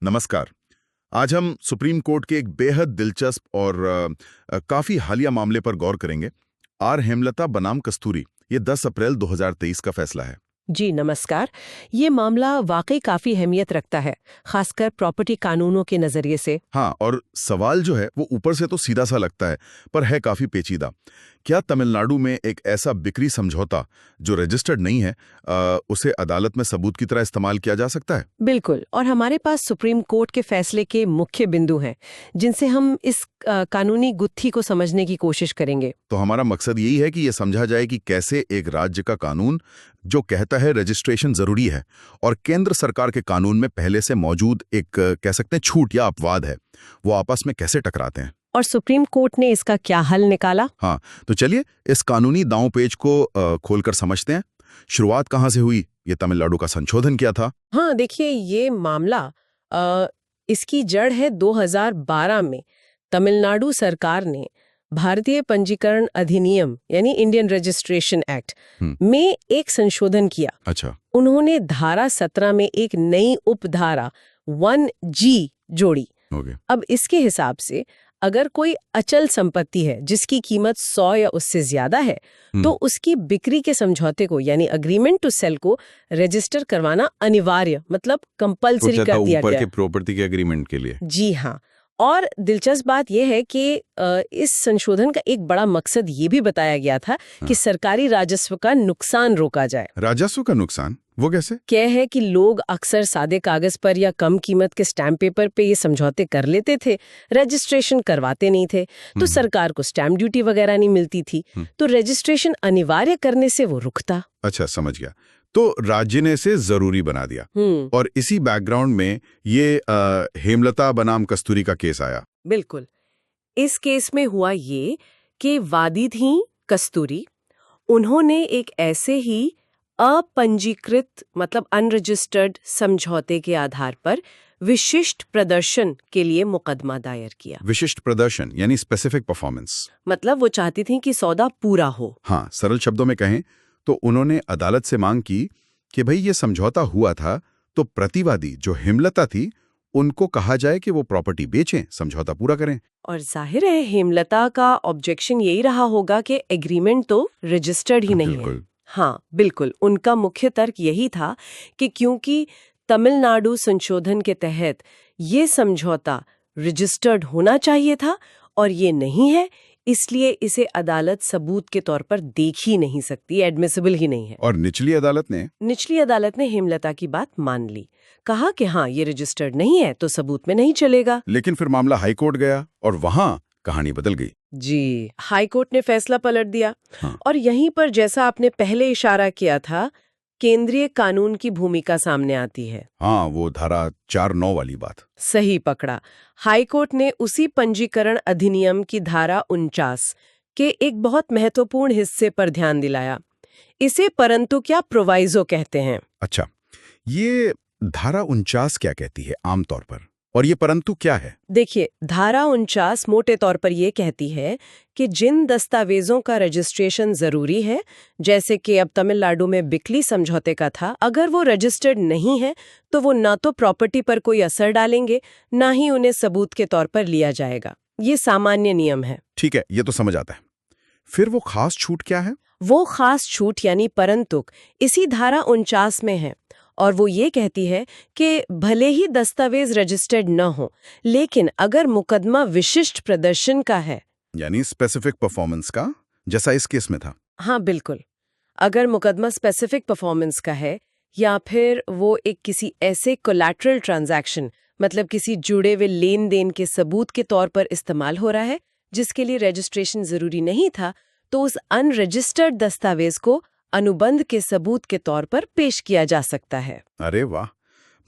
नमस्कार। आज हम सुप्रीम कोर्ट के एक बेहद दिलचस्प और काफी हालिया मामले पर गौर करेंगे। आर हेमलता बनाम कस्तूरी, ये 10 अप्रैल 2023 का फैसला है। जी नमस्कार। ये मामला वाकई काफी अहमियत रखता है, खासकर प्रॉपर्टी कानूनों के नजरिए से। हाँ, और सवाल जो है वो ऊपर से तो सीधा सा लगता है, पर है काफी पेचीदा। क्या तमिलनाडु में एक ऐसा बिक्री समझौता जो रजिस्टर्ड नहीं है, उसे अदालत में सबूत की तरह इस्तेमाल किया जा सकता है? बिल्कुल, और हमारे पास सुप्रीम कोर्ट के फैसले के मुख्य बिंदु हैं, जिनसे हम इस कानूनी गुत्थी को समझने की कोशिश करेंगे। तो हमारा मकसद यही है कि ये समझा जाए कि कैसे एक राज्य का कानून जो कहता है रजिस्ट्रेशन जरूरी है और केंद्र सरकार के कानून में पहले से मौजूद एक कह सकते हैं छूट या अपवाद है, वो आपस में कैसे टकराते हैं। और सुप्रीम कोर्ट ने इसका क्या हल निकाला? हाँ, तो चलिए इस कानूनी दांव पेच को खोलकर समझते हैं। शुरुआत कहाँ से हुई? ये तमिलनाडु का संशोधन किया था। हाँ देखिए, ये मामला इसकी जड़ है 2012 में। तमिलनाडु सरकार ने भारतीय पंजीकरण अधिनियम यानी इंडियन रजिस्ट्रेशन एक्ट में एक संशोधन किया। अच्छा। उन्होंने धारा 17 में एक नई उपधारा 1G जोड़ी। अब इसके हिसाब से अगर कोई अचल संपत्ति है जिसकी कीमत 100 या उससे ज्यादा है, तो उसकी बिक्री के समझौते को यानी अग्रीमेंट टू सेल को रजिस्टर करवाना अनिवार्य, मतलब कंपलसरी कर दिया ऊपर गया के प्रॉपर्टी के एग्रीमेंट के लिए। जी हाँ। और दिलचस्प बात यह है कि इस संशोधन का एक बड़ा मकसद ये भी बताया गया था कि सरकारी राजस्व का नुकसान रोका जाए। राजस्व का नुकसान? वो कैसे? क्या है कि लोग अक्सर सादे कागज पर या कम कीमत के स्टैम्प पेपर पे ये समझौते कर लेते थे, रजिस्ट्रेशन करवाते नहीं थे, तो सरकार को स्टैम्प ड्यूटी वगैरह नहीं मिलती थी, तो रजिस्ट्रेशन अनिवार्य करने से वो रुकता। अच्छा, समझ गया। तो राज्य ने इसे जरूरी बना दिया। और इसी बैकग्राउंड में ये हेमलता बनाम कस्तूरी का केस आया। बिल्कुल। इस केस में हुआ ये कि वादी थी कस्तूरी। उन्होंने एक ऐसे ही अपंजीकृत मतलब अनरजिस्टर्ड समझौते के आधार पर विशिष्ट प्रदर्शन के लिए मुकदमा दायर किया। विशिष्ट प्रदर्शन यानी स्पेसिफिक परफॉर्मेंस। मतलब वो चाहती थी कि सौदा पूरा हो। हाँ, सरल शब्दों में कहें तो उन्होंने अदालत से मांग की कि भाई ये समझौता हुआ था, तो प्रतिवादी जो हेमलता थी उनको कहा जाए कि वो प्रॉपर्टी बेचें, समझौता पूरा करें। और जाहिर है हेमलता का ऑब्जेक्शन यही रहा होगा कि एग्रीमेंट तो रजिस्टर्ड ही नहीं है। हाँ बिल्कुल, उनका मुख्य तर्क यही था कि क्योंकि तमिलनाडु संशोधन के तहत ये समझौता रजिस्टर्ड होना चाहिए था और ये नहीं है, इसलिए इसे अदालत सबूत के तौर पर देख ही नहीं सकती, एडमिसिबल ही नहीं है। और निचली अदालत ने हेमलता की बात मान ली, कहा कि हाँ ये रजिस्टर्ड नहीं है तो सबूत में नहीं चलेगा। लेकिन फिर मामला हाई कोर्ट गया और वहां कहानी बदल गई। जी, हाई कोर्ट ने फैसला पलट दिया। और यहीं पर जैसा आपने पहले इशारा किया था, केंद्रीय कानून की भूमिका सामने आती है। हाँ, वो धारा 4(9) वाली बात। सही पकड़ा। हाई कोर्ट ने उसी पंजीकरण अधिनियम की धारा 49 के एक बहुत महत्वपूर्ण हिस्से पर ध्यान दिलाया। इसे परंतु क्या प्रोवाइजो कहते हैं। अच्छा, ये धारा 49 क्या कहती है आमतौर पर, और ये परंतु क्या है? देखिए, धारा 49 मोटे तौर पर ये कहती है कि जिन दस्तावेजों का रजिस्ट्रेशन जरूरी है, जैसे कि अब तमिलनाडु में बिक्ली समझौते का था, अगर वो रजिस्टर्ड नहीं है तो वो ना तो प्रॉपर्टी पर कोई असर डालेंगे, ना ही उन्हें सबूत के तौर पर लिया जाएगा। ये सामान्य नियम है। ठीक है, ये तो समझ आता है। फिर वो खास छूट क्या है? वो खास छूट यानी परंतुक इसी धारा 49 में है, और वो ये कहती है कि भले ही दस्तावेज रजिस्टर्ड न हो, लेकिन अगर मुकदमा विशिष्ट प्रदर्शन का है, यानी स्पेसिफिक परफॉर्मेंस का, जैसा इस केस में था। हाँ बिल्कुल, अगर मुकदमा स्पेसिफिक परफॉर्मेंस का है या फिर वो एक किसी ऐसे कोलैटरल ट्रांजैक्शन मतलब किसी जुड़े हुए लेन देन के सबूत के तौर पर इस्तेमाल हो रहा है जिसके लिए रजिस्ट्रेशन जरूरी नहीं था, तो उस अनरजिस्टर्ड दस्तावेज को अनुबंध के सबूत के तौर पर पेश किया जा सकता है। अरे वाह,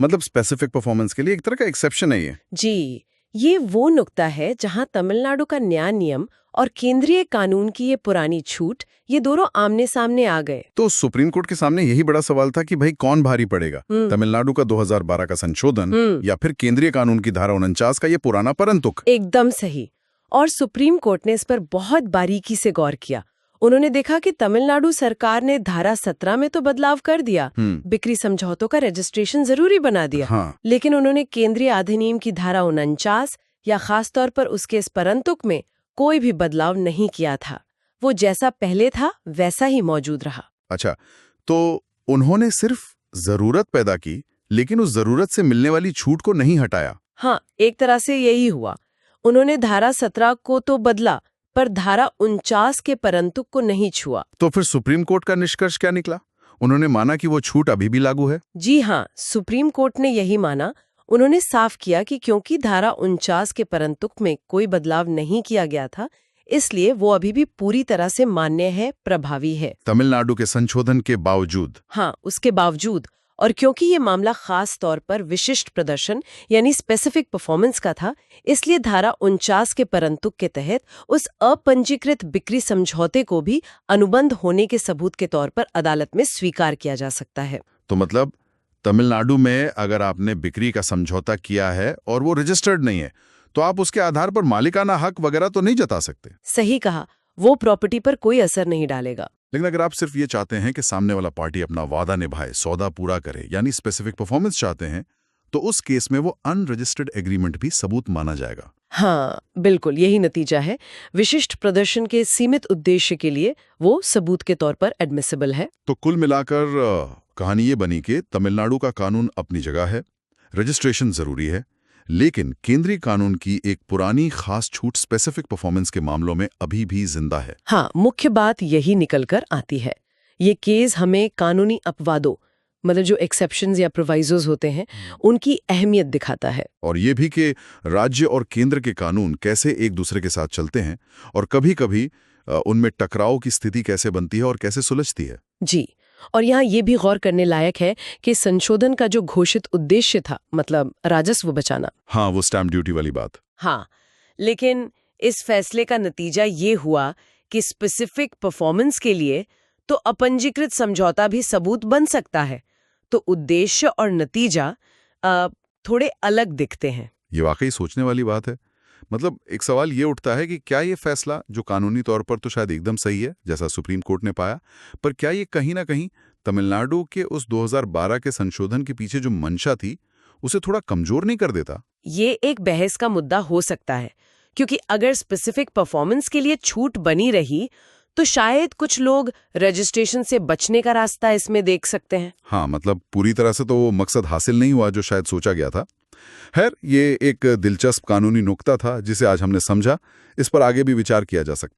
मतलब स्पेसिफिक परफॉर्मेंस के लिए एक तरह का एक्सेप्शन है ये। जी, ये वो नुक्ता है जहां तमिलनाडु का न्याय नियम और केंद्रीय कानून की ये पुरानी छूट, ये दोनों आमने सामने आ गए। तो सुप्रीम कोर्ट के सामने यही बड़ा सवाल था कि भाई कौन भारी पड़ेगा, तमिलनाडु का 2012 का संशोधन या फिर केंद्रीय कानून की धारा 49 का ये पुराना परंतुक। एकदम सही। और सुप्रीम कोर्ट ने इस पर बहुत बारीकी से गौर किया। उन्होंने देखा कि तमिलनाडु सरकार ने धारा 17 में तो बदलाव कर दिया, बिक्री समझौतों का रजिस्ट्रेशन जरूरी बना दिया। हाँ। लेकिन उन्होंने केंद्रीय अधिनियम की धारा 49 या खासतौर पर उसके स्परंतुक में कोई भी बदलाव नहीं किया था। वो जैसा पहले था वैसा ही मौजूद रहा। अच्छा, तो उन्होंने सिर्फ जरूरत पैदा की, लेकिन उस जरूरत से मिलने वाली छूट को नहीं हटाया। हाँ, एक तरह से यही हुआ। उन्होंने धारा 17 को तो बदला, पर धारा 49 के परंतुक को नहीं छुआ। तो फिर सुप्रीम कोर्ट का निष्कर्ष क्या निकला? उन्होंने माना कि वो छूट अभी भी लागू है। जी हाँ, सुप्रीम कोर्ट ने यही माना। उन्होंने साफ किया कि क्योंकि धारा 49 के परंतुक में कोई बदलाव नहीं किया गया था, इसलिए वो अभी भी पूरी तरह से मान्य है, प्रभावी है। तमिलनाडु के संशोधन के बावजूद? हाँ, उसके बावजूद। और क्योंकि ये मामला खास तौर पर विशिष्ट प्रदर्शन यानी स्पेसिफिक परफॉर्मेंस का था, इसलिए धारा 49 के परंतुक के तहत उस अपंजीकृत बिक्री समझौते को भी अनुबंध होने के सबूत के तौर पर अदालत में स्वीकार किया जा सकता है। तो मतलब तमिलनाडु में अगर आपने बिक्री का समझौता किया है और वो रजिस्टर्ड नहीं है, तो आप उसके आधार पर मालिकाना हक वगैरह तो नहीं जता सकते। सही कहा, वो प्रॉपर्टी पर कोई असर नहीं डालेगा। लेकिन अगर आप सिर्फ ये चाहते हैं कि सामने वाला पार्टी अपना वादा निभाए, सौदा पूरा करे, यानी स्पेसिफिक परफॉर्मेंस चाहते हैं, तो उस केस में वो अनरजिस्टर्ड एग्रीमेंट भी सबूत माना जाएगा। हाँ, बिल्कुल यही नतीजा है। विशिष्ट प्रदर्शन के सीमित उद्देश्य के लिए वो सबूत के तौर पर एडमिसिबल है। तो कुल मिलाकर कहानी ये बनी कि तमिलनाडु का कानून अपनी जगह है, रजिस्ट्रेशन जरूरी है, लेकिन केंद्रीय कानून की एक पुरानी खास छूट स्पेसिफिक परफॉर्मेंस के मामलों में अभी भी जिंदा है। हाँ, मुख्य बात यही निकल कर आती है। ये केस हमें कानूनी अपवादों, मतलब जो एक्सेप्शंस या प्रोवाइजोस होते हैं, उनकी अहमियत दिखाता है। और ये भी कि राज्य और केंद्र के कानून कैसे एक दूसरे के साथ चलते हैं और कभी-कभी उनमें टकराव की स्थिति कैसे बनती है और कैसे सुलझती है। जी, और यहाँ ये भी गौर करने लायक है कि संशोधन का जो घोषित उद्देश्य था, मतलब राजस्व बचाना, हाँ, वो स्टैम्प ड्यूटी वाली बात। हाँ, लेकिन इस फैसले का नतीजा ये हुआ कि स्पेसिफिक परफॉर्मेंस के लिए तो अपंजीकृत समझौता भी सबूत बन सकता है। तो उद्देश्य और नतीजा थोड़े अलग दिखते हैं। ये वाकई सोचने वाली बात है। मतलब एक सवाल ये उठता है कि क्या ये फैसला, जो कानूनी तौर पर तो शायद एकदम सही है, जैसा सुप्रीम कोर्ट ने पाया, पर क्या ये कहीं ना कहीं तमिलनाडु के उस 2012 के संशोधन के पीछे जो मंशा थी, उसे थोड़ा कमजोर नहीं कर देता? ये एक बहस का मुद्दा हो सकता है, क्योंकि अगर स्पेसिफिक परफॉर्मेंस के लिए छूट बनी रही तो शायद कुछ लोग रजिस्ट्रेशन से बचने का रास्ता इसमें देख सकते हैं। हाँ, मतलब पूरी तरह से तो वो मकसद हासिल नहीं हुआ जो शायद सोचा गया था। खैर, ये एक दिलचस्प कानूनी नुक्ता था जिसे आज हमने समझा। इस पर आगे भी विचार किया जा सकता है।